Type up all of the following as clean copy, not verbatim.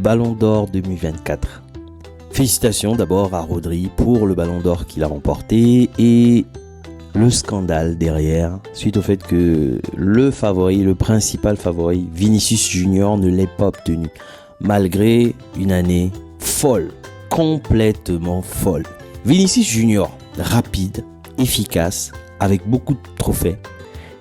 Ballon d'Or 2024. Félicitations d'abord à Rodri pour le Ballon d'Or qu'il a remporté et le scandale derrière, suite au fait que le principal favori, Vinicius Junior, ne l'ait pas obtenu, malgré une année folle, complètement folle. Vinicius Junior, rapide, efficace, avec beaucoup de trophées,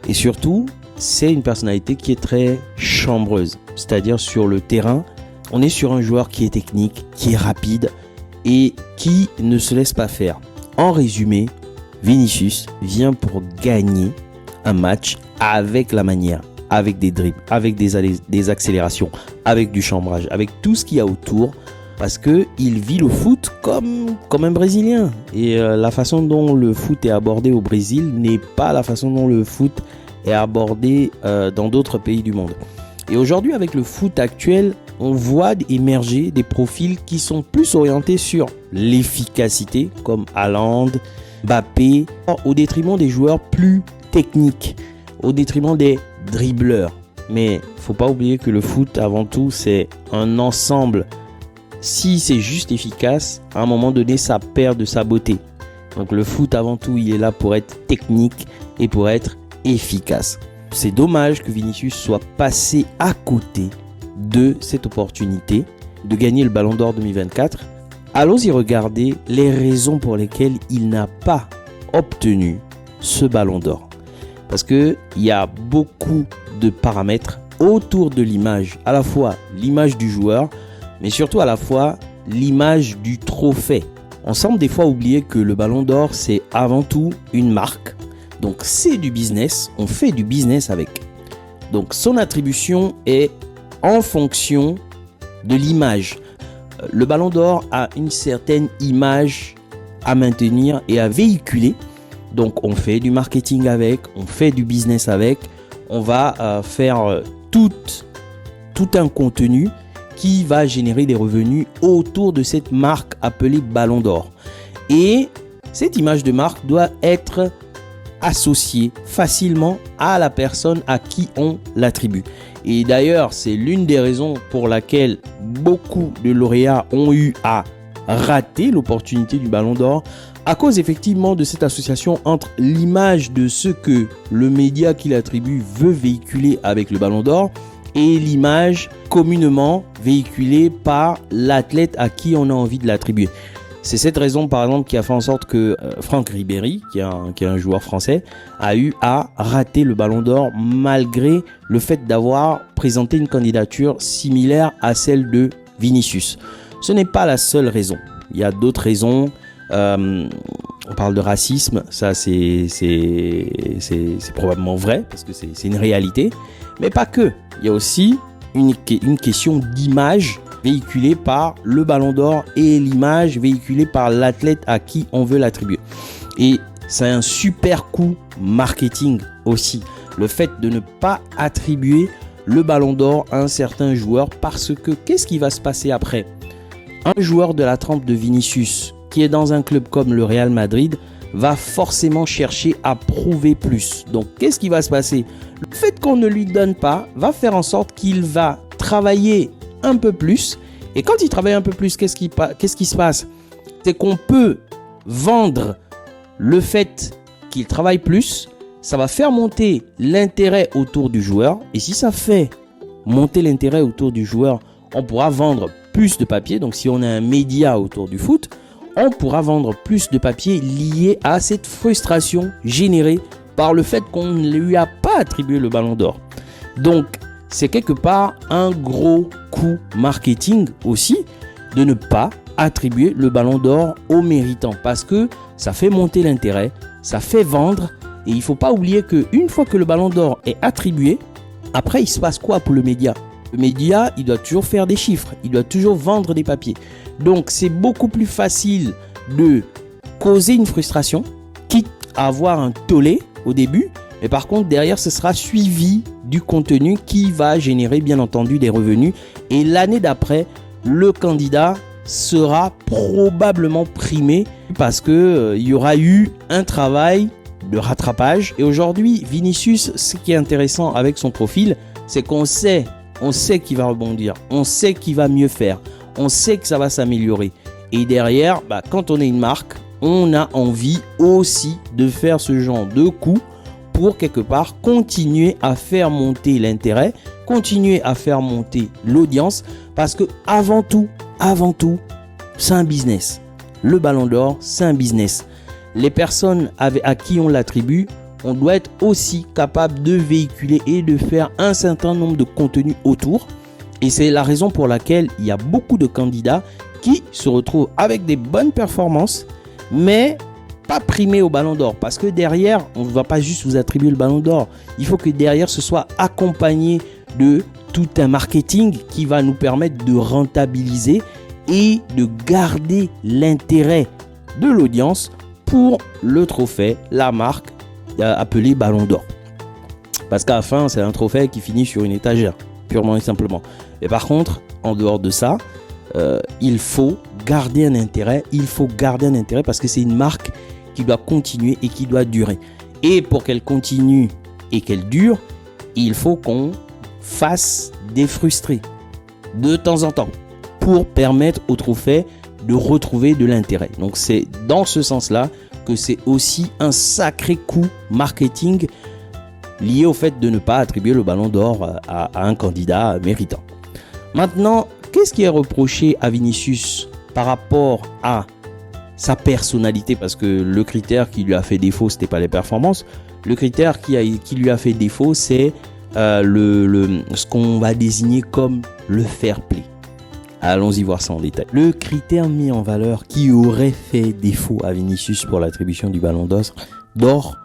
et surtout, c'est une personnalité qui est très chambreuse, c'est-à-dire sur le terrain, on est sur un joueur qui est technique, qui est rapide et qui ne se laisse pas faire. En résumé, Vinicius vient pour gagner un match avec la manière, avec des dribbles, avec des accélérations, avec du chambrage, avec tout ce qu'il y a autour, parce qu'il vit le foot comme un Brésilien. Et la façon dont le foot est abordé au Brésil n'est pas la façon dont le foot est abordé dans d'autres pays du monde. Et aujourd'hui, avec le foot actuel, on voit émerger des profils qui sont plus orientés sur l'efficacité, comme Haaland, Mbappé, au détriment des joueurs plus techniques, au détriment des dribbleurs. Mais faut pas oublier que le foot, avant tout, c'est un ensemble. Si c'est juste efficace, à un moment donné, ça perd de sa beauté. Donc le foot, avant tout, il est là pour être technique et pour être efficace. C'est dommage que Vinicius soit passé à côté de cette opportunité de gagner le Ballon d'Or 2024. Allons-y regarder les raisons pour lesquelles il n'a pas obtenu ce Ballon d'Or. Parce qu'il y a beaucoup de paramètres autour de l'image, à la fois l'image du joueur, mais surtout à la fois l'image du trophée. On semble des fois oublier que le Ballon d'Or, c'est avant tout une marque. Donc c'est du business, on fait du business avec. Donc son attribution est en fonction de l'image. Le Ballon d'Or a une certaine image à maintenir et à véhiculer. Donc on fait du marketing avec, on fait du business avec. On va faire tout un contenu qui va générer des revenus autour de cette marque appelée Ballon d'Or. Et cette image de marque doit être associée facilement à la personne à qui on l'attribue. Et d'ailleurs, c'est l'une des raisons pour laquelle beaucoup de lauréats ont eu à rater l'opportunité du Ballon d'Or, à cause effectivement de cette association entre l'image de ce que le média qui l'attribue veut véhiculer avec le Ballon d'Or et l'image communément véhiculée par l'athlète à qui on a envie de l'attribuer. C'est cette raison, par exemple, qui a fait en sorte que Franck Ribéry, qui est un joueur français, a eu à rater le Ballon d'Or malgré le fait d'avoir présenté une candidature similaire à celle de Vinicius. Ce n'est pas la seule raison. Il y a d'autres raisons. On parle de racisme. Ça, c'est probablement vrai parce que c'est une réalité. Mais pas que. Il y a aussi une question d'image véhiculée par le Ballon d'Or et l'image véhiculée par l'athlète à qui on veut l'attribuer. Et c'est un super coup marketing aussi. Le fait de ne pas attribuer le Ballon d'Or à un certain joueur parce que qu'est-ce qui va se passer après? Un joueur de la trempe de Vinicius qui est dans un club comme le Real Madrid va forcément chercher à prouver plus. Donc qu'est-ce qui va se passer? Le fait qu'on ne lui donne pas va faire en sorte qu'il va travailler un peu plus, et quand il travaille un peu plus, qu'est-ce qui se passe? C'est qu'on peut vendre le fait qu'il travaille plus, ça va faire monter l'intérêt autour du joueur, et si ça fait monter l'intérêt autour du joueur, on pourra vendre plus de papier. Donc si on a un média autour du foot, on pourra vendre plus de papier lié à cette frustration générée par le fait qu'on ne lui a pas attribué le Ballon d'Or. Donc c'est quelque part un gros coup marketing aussi de ne pas attribuer le Ballon d'Or aux méritants parce que ça fait monter l'intérêt, ça fait vendre et il ne faut pas oublier qu'une fois que le Ballon d'Or est attribué, après il se passe quoi pour le média? Le média, il doit toujours faire des chiffres, il doit toujours vendre des papiers. Donc c'est beaucoup plus facile de causer une frustration, quitte à avoir un tollé au début, mais par contre derrière ce sera suivi du contenu qui va générer bien entendu des revenus et l'année d'après le candidat sera probablement primé parce que il y aura eu un travail de rattrapage. Et aujourd'hui Vinicius, ce qui est intéressant avec son profil, c'est qu'on sait On sait qu'il va rebondir. On sait qu'il va mieux faire. On sait que ça va s'améliorer. Et derrière, quand on est une marque, on a envie aussi de faire ce genre de coup pour quelque part continuer à faire monter l'intérêt, continuer à faire monter l'audience, parce que avant tout, c'est un business. Le Ballon d'Or, c'est un business. Les personnes à qui on l'attribue, on doit être aussi capable de véhiculer et de faire un certain nombre de contenus autour. Et c'est la raison pour laquelle il y a beaucoup de candidats qui se retrouvent avec des bonnes performances, mais pas primés au Ballon d'Or. Parce que derrière, on ne va pas juste vous attribuer le Ballon d'Or. Il faut que derrière, ce soit accompagné de tout un marketing qui va nous permettre de rentabiliser et de garder l'intérêt de l'audience pour le trophée, la marque appelée Ballon d'Or. Parce qu'à la fin, c'est un trophée qui finit sur une étagère, purement et simplement. Et par contre, en dehors de ça, il faut garder un intérêt. Il faut garder un intérêt parce que c'est une marque qui doit continuer et qui doit durer. Et pour qu'elle continue et qu'elle dure, il faut qu'on fasse des frustrés de temps en temps pour permettre au trophée de retrouver de l'intérêt. Donc c'est dans ce sens-là que c'est aussi un sacré coup marketing lié au fait de ne pas attribuer le Ballon d'Or à un candidat méritant. Maintenant, qu'est-ce qui est reproché à Vinicius par rapport à sa personnalité? Parce que le critère qui lui a fait défaut, c'était pas les performances. Le critère qui lui a fait défaut, c'est ce qu'on va désigner comme le fair play. Allons-y voir ça en détail. Le critère mis en valeur qui aurait fait défaut à Vinicius pour l'attribution du Ballon d'Or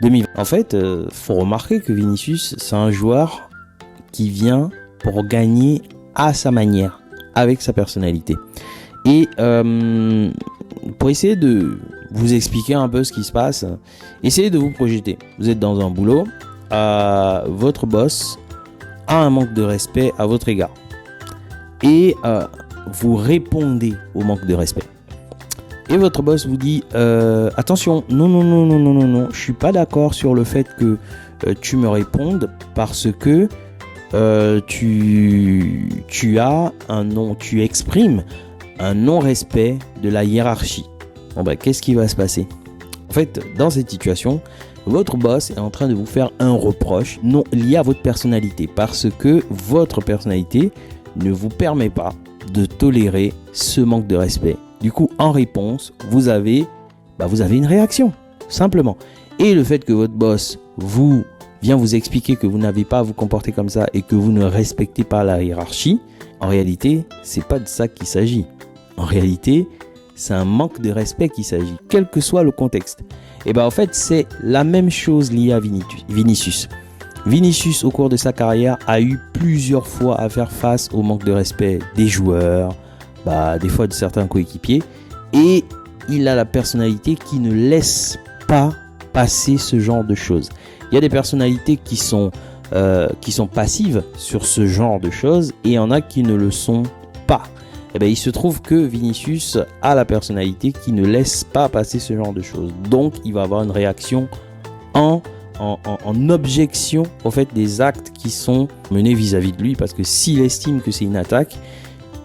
2020. En fait, faut remarquer que Vinicius, c'est un joueur qui vient pour gagner à sa manière, avec sa personnalité. Et pour essayer de vous expliquer un peu ce qui se passe, essayez de vous projeter. Vous êtes dans un boulot, votre boss a un manque de respect à votre égard. Et vous répondez au manque de respect. Et votre boss vous dit attention, non, je suis pas d'accord sur le fait que tu me répondes parce que tu as un non, tu exprimes un non-respect de la hiérarchie. Bon qu'est-ce qui va se passer? En fait, dans cette situation, votre boss est en train de vous faire un reproche non lié à votre personnalité parce que votre personnalité ne vous permet pas de tolérer ce manque de respect. Du coup, en réponse, vous avez une réaction, simplement. Et le fait que votre boss vient vous expliquer que vous n'avez pas à vous comporter comme ça et que vous ne respectez pas la hiérarchie, en réalité, c'est pas de ça qu'il s'agit. En réalité, c'est un manque de respect qu'il s'agit, quel que soit le contexte. Et en fait, c'est la même chose liée à Vinicius. Vinicius, au cours de sa carrière, a eu plusieurs fois à faire face au manque de respect des joueurs, des fois de certains coéquipiers. Et il a la personnalité qui ne laisse pas passer ce genre de choses. Il y a des personnalités qui sont passives sur ce genre de choses et il y en a qui ne le sont pas. Il se trouve que Vinicius a la personnalité qui ne laisse pas passer ce genre de choses. Donc, il va avoir une réaction en objection au fait des actes qui sont menés vis-à-vis de lui, parce que s'il estime que c'est une attaque,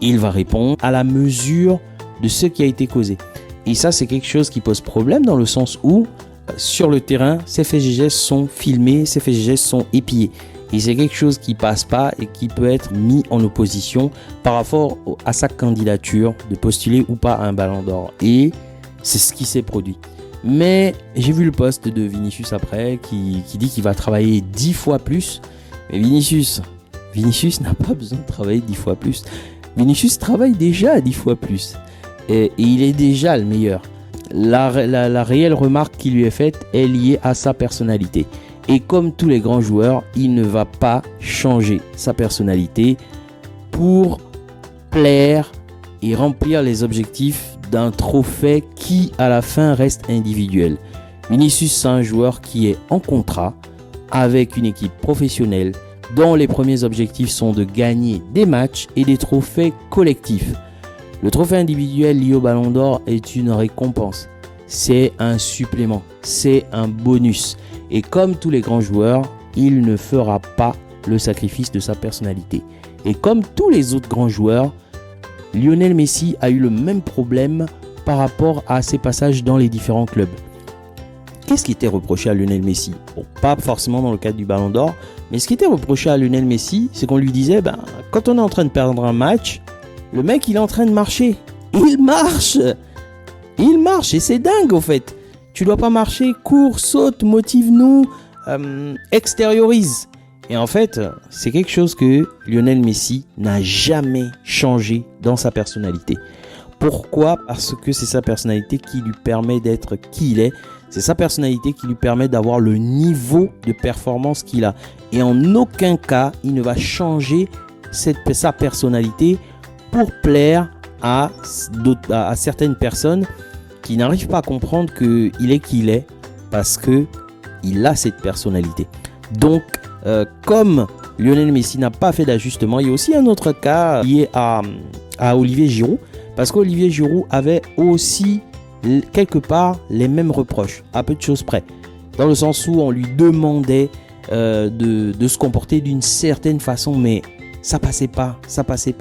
il va répondre à la mesure de ce qui a été causé. Et ça, c'est quelque chose qui pose problème dans le sens où sur le terrain, ces faits et gestes sont filmés, ces faits et gestes sont épiés. Et c'est quelque chose qui passe pas et qui peut être mis en opposition par rapport à sa candidature de postuler ou pas à un Ballon d'Or. Et c'est ce qui s'est produit. Mais j'ai vu le post de Vinicius après qui dit qu'il va travailler 10 fois plus. Mais Vinicius n'a pas besoin de travailler 10 fois plus. Vinicius travaille déjà 10 fois plus. Et il est déjà le meilleur. La réelle remarque qui lui est faite est liée à sa personnalité. Et comme tous les grands joueurs, il ne va pas changer sa personnalité pour plaire et remplir les objectifs d'un trophée qui à la fin reste individuel. Vinicius, c'est un joueur qui est en contrat avec une équipe professionnelle dont les premiers objectifs sont de gagner des matchs et des trophées collectifs. Le trophée individuel lié au Ballon d'Or est une récompense. C'est un supplément, c'est un bonus. Et comme tous les grands joueurs, il ne fera pas le sacrifice de sa personnalité. Et comme tous les autres grands joueurs, Lionel Messi a eu le même problème par rapport à ses passages dans les différents clubs. Qu'est-ce qui était reproché à Lionel Messi? Bon, pas forcément dans le cadre du Ballon d'Or, mais ce qui était reproché à Lionel Messi, c'est qu'on lui disait, quand on est en train de perdre un match, le mec il est en train de marcher. Il marche et c'est dingue au fait. Tu dois pas marcher, cours, saute, motive-nous, extériorise. Et en fait, c'est quelque chose que Lionel Messi n'a jamais changé dans sa personnalité. Pourquoi? Parce que c'est sa personnalité qui lui permet d'être qui il est. C'est sa personnalité qui lui permet d'avoir le niveau de performance qu'il a. Et en aucun cas, il ne va changer sa personnalité pour plaire à certaines personnes qui n'arrivent pas à comprendre qu'il est qui il est parce qu'il a cette personnalité. Donc, comme Lionel Messi n'a pas fait d'ajustement, il y a aussi un autre cas lié à Olivier Giroud. Parce qu'Olivier Giroud avait aussi quelque part les mêmes reproches, à peu de choses près. Dans le sens où on lui demandait de se comporter d'une certaine façon, mais ça passait pas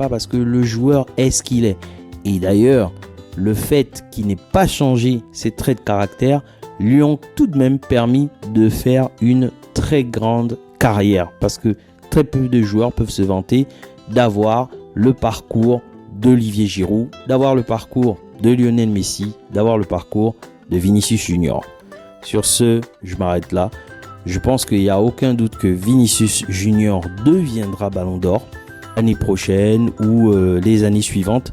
parce que le joueur est ce qu'il est. Et d'ailleurs, le fait qu'il n'ait pas changé ses traits de caractère lui ont tout de même permis de faire une très grande carrière. Parce que très peu de joueurs peuvent se vanter d'avoir le parcours d'Olivier Giroud, d'avoir le parcours de Lionel Messi, d'avoir le parcours de Vinicius Junior. Sur ce, je m'arrête là. Je pense qu'il n'y a aucun doute que Vinicius Junior deviendra Ballon d'Or l'année prochaine ou les années suivantes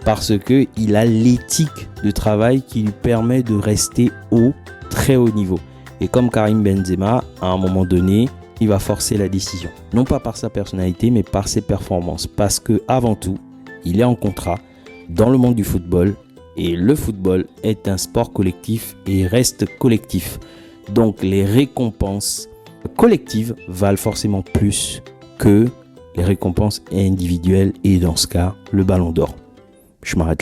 parce qu'il a l'éthique de travail qui lui permet de rester au très haut niveau. Et comme Karim Benzema, à un moment donné, il va forcer la décision. Non pas par sa personnalité, mais par ses performances. Parce que avant tout, il est en contrat dans le monde du football et le football est un sport collectif et reste collectif. Donc les récompenses collectives valent forcément plus que les récompenses individuelles et dans ce cas, le Ballon d'Or. Je m'arrête là.